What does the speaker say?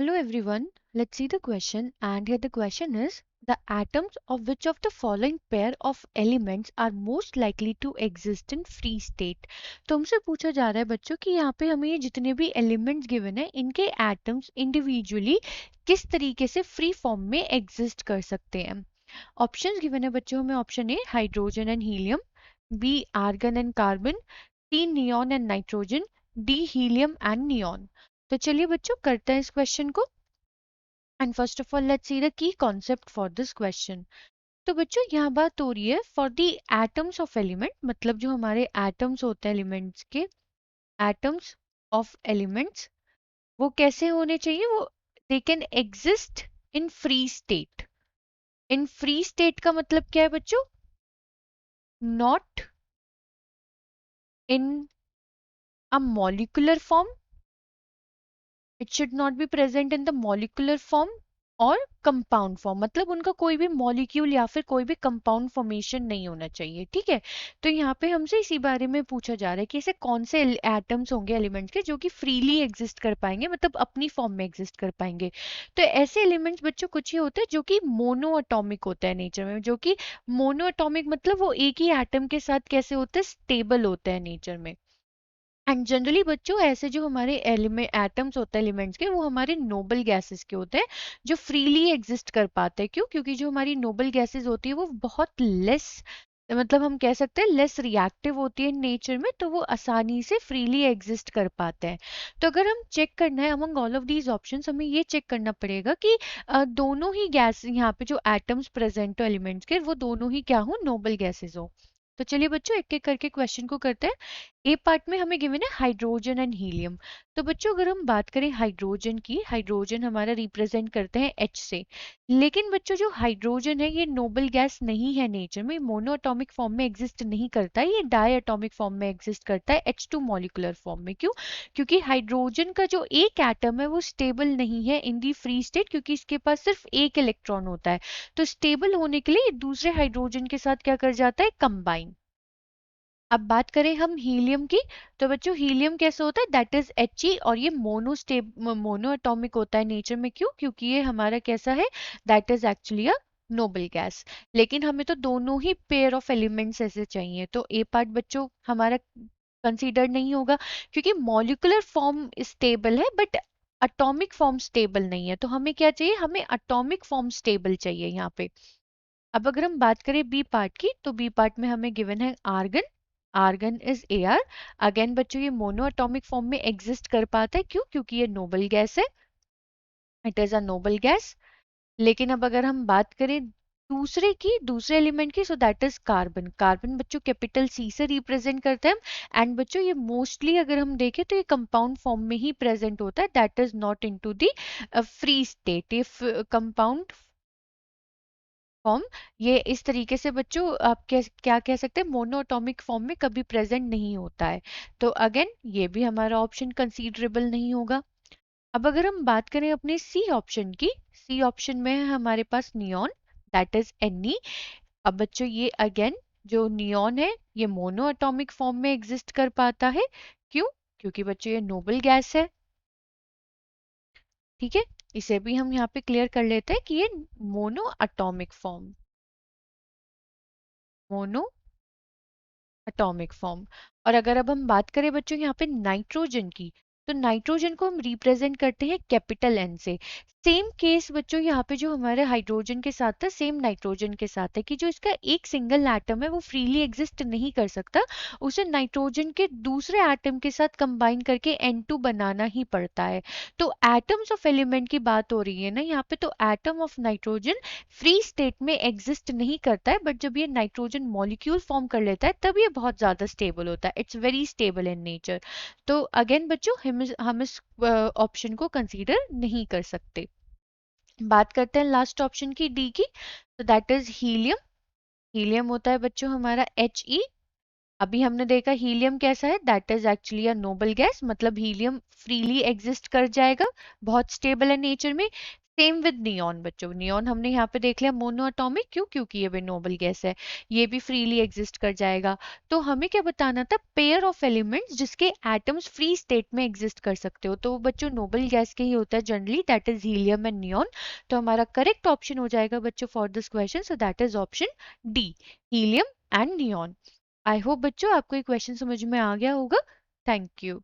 Hello everyone, let's see the question. And here the question is, the atoms of which of the following pair of elements are most likely to exist in free state? तो हमसे पूछा जा रहा है बच्चों कि यहाँ पे हमें ये जितने भी एलिमेंट्स गिवन है इनके एटम्स इंडिविजुअली किस तरीके से फ्री फॉर्म में एग्जिस्ट कर सकते हैं। ऑप्शंस गिवन है बच्चों में option A hydrogen and helium, B argon and carbon, C neon and nitrogen, D helium and neon. तो चलिए बच्चों करते हैं इस क्वेश्चन को। And first of all let's see the key concept for this question. तो बच्चों यहाँ बात हो रही है for the atoms of element, मतलब जो हमारे एटम्स होते हैं एलिमेंट्स के, एटम्स ऑफ एलिमेंट्स वो कैसे होने चाहिए, वो they can exist in free state. In free state का मतलब क्या है बच्चों? Not in a molecular form, it should not be present in the molecular form और कंपाउंड फॉर्म, मतलब उनका कोई भी मॉलिक्यूल या फिर कोई भी कंपाउंड फॉर्मेशन नहीं होना चाहिए। ठीक है, तो यहाँ पे हमसे इसी बारे में पूछा जा रहा है कि ऐसे कौन से एटम्स होंगे एलिमेंट्स के जो कि फ्रीली एग्जिस्ट कर पाएंगे, मतलब अपनी फॉर्म में एग्जिस्ट कर पाएंगे। तो ऐसे एलिमेंट्स बच्चों कुछ ही होते हैं जो कि मोनो एटॉमिक होता है नेचर में, जो कि मोनो एटॉमिक मतलब वो एक ही एटम के साथ कैसे होते हैं, स्टेबल होते हैं नेचर में। एंड जनरली बच्चों ऐसे जो हमारे एलिमेंट एटम्स होते हैं एलिमेंट्स के, वो हमारे नोबल गैसेस के होते हैं जो फ्रीली एग्जिस्ट कर पाते हैं। क्यों? क्योंकि जो हमारी नोबल गैसेस होती है वो बहुत लेस, मतलब हम कह सकते हैं लेस रिएक्टिव होती है नेचर में, तो वो आसानी से फ्रीली एग्जिस्ट कर पाते हैं। तो अगर हम चेक करना है among all of these options, हमें ये चेक करना पड़ेगा कि दोनों ही गैस यहाँ पे जो एटम्स प्रेजेंट हो एलिमेंट्स के, वो दोनों ही क्या हो, नोबल गैसेस हो। तो चलिए बच्चों एक एक करके क्वेश्चन को करते हैं। ए पार्ट में हमें गिवन है हाइड्रोजन एंड हीलियम। तो बच्चों अगर हम बात करें हाइड्रोजन की, हाइड्रोजन हमारा रिप्रेजेंट करते हैं एच से। लेकिन बच्चों जो हाइड्रोजन है ये नोबल गैस नहीं है नेचर में, मोनो एटॉमिक फॉर्म में एग्जिस्ट नहीं करता है, ये डाई एटॉमिक फॉर्म में एग्जिस्ट करता है H2 मॉलिक्यूलर फॉर्म में। क्यों? क्योंकि हाइड्रोजन का जो एक एटम है वो स्टेबल नहीं है इन दी फ्री स्टेट, क्योंकि इसके पास सिर्फ एक इलेक्ट्रॉन होता है। तो स्टेबल होने के लिए दूसरे हाइड्रोजन के साथ क्या कर जाता है, कंबाइन। अब बात करें हम हीलियम की, तो बच्चों हीलियम कैसे होता है, दैट इज He, और ये मोनो एटॉमिक होता है नेचर में। क्यों? क्योंकि ये हमारा कैसा है, that is actually a noble gas. लेकिन हमें तो दोनों ही पेयर ऑफ एलिमेंट्स ऐसे चाहिए, तो ए पार्ट बच्चों हमारा कंसीडर नहीं होगा, क्योंकि मॉलिक्यूलर फॉर्म स्टेबल है बट एटॉमिक फॉर्म स्टेबल नहीं है। तो हमें क्या चाहिए, हमें एटॉमिक फॉर्म स्टेबल चाहिए यहाँ पे। अब अगर हम बात करें बी पार्ट की, तो बी पार्ट में हमें गिवन है argon. Argon is Ar। Again बच्चों ये मोनो एटॉमिक फॉर्म में एग्जिस्ट कर पाता है। क्यों? क्योंकि ये नोबल गैस है, it is a noble gas. लेकिन अब अगर हम बात करें दूसरे की, दूसरे एलिमेंट की, so that is carbon. Carbon बच्चों कैपिटल C से रिप्रेजेंट करते हैं। एंड बच्चों ये मोस्टली अगर हम देखें तो ये कंपाउंड फॉर्म में ही प्रेजेंट होता है, that is not into the free state. ये कंपाउंड फॉर्म, ये इस तरीके से बच्चों आप क्या कह सकते हैं, मोनोएटॉमिक फॉर्म में कभी प्रेजेंट नहीं होता है। तो अगेन ये भी हमारा ऑप्शन कंसीडरेबल नहीं होगा। अब अगर हम बात करें अपने सी ऑप्शन की, सी ऑप्शन में है हमारे पास नियॉन, दैट इज Ne। अब बच्चों ये अगेन जो नियॉन है ये मोनो एटॉमिक फॉर्म में एग्जिस्ट कर पाता है। क्यों? क्योंकि बच्चों ये नोबल गैस है। ठीक है, इसे भी हम यहाँ पे क्लियर कर लेते हैं कि ये mono atomic form, mono atomic form. और अगर अब हम बात करें बच्चों यहाँ पे नाइट्रोजन की, तो नाइट्रोजन को हम रिप्रेजेंट करते हैं कैपिटल N से। सेम केस बच्चों यहाँ पे जो हमारे हाइड्रोजन के साथ था, सेम नाइट्रोजन के साथ है कि जो इसका एक सिंगल एटम है वो फ्रीली एग्जिस्ट नहीं कर सकता, उसे नाइट्रोजन के दूसरे एटम के साथ कंबाइन करके N2 बनाना ही पड़ता है। तो एटम्स ऑफ एलिमेंट की बात हो रही है ना यहाँ पे, तो atom of nitrogen free state में एग्जिस्ट नहीं करता है, बट जब ये नाइट्रोजन मॉलिक्यूल फॉर्म कर लेता है तब ये बहुत ज्यादा स्टेबल होता है, it's very stable in nature. तो अगेन बच्चों हम इस ऑप्शन को कंसीडर नहीं कर सकते। बात करते हैं लास्ट ऑप्शन की, डी की, तो दैट इज हीलियम। हीलियम होता है बच्चों हमारा He। अभी हमने देखा हीलियम कैसा है, that is actually a noble gas, मतलब हीलियम फ्रीली एग्जिस्ट कर जाएगा, बहुत स्टेबल है नेचर में। सेम विद नियॉन बच्चों, नियॉन हमने यहाँ पे देख लिया मोनो एटॉमिक, क्यों? क्योंकि ये भी नोबल गैस है, ये भी फ्रीली एग्जिस्ट कर जाएगा। तो हमें क्या बताना था? पेयर ऑफ एलिमेंट्स जिसके एटम्स फ्री स्टेट में एग्जिस्ट कर सकते हो। तो बच्चों नोबल गैस के ही होता है generally, that is helium and neon. तो हमारा करेक्ट ऑप्शन हो जाएगा बच्चों for this question, so that is option D, helium and neon. I hope बच्चों आपको ये क्वेश्चन समझ में आ गया होगा। Thank you.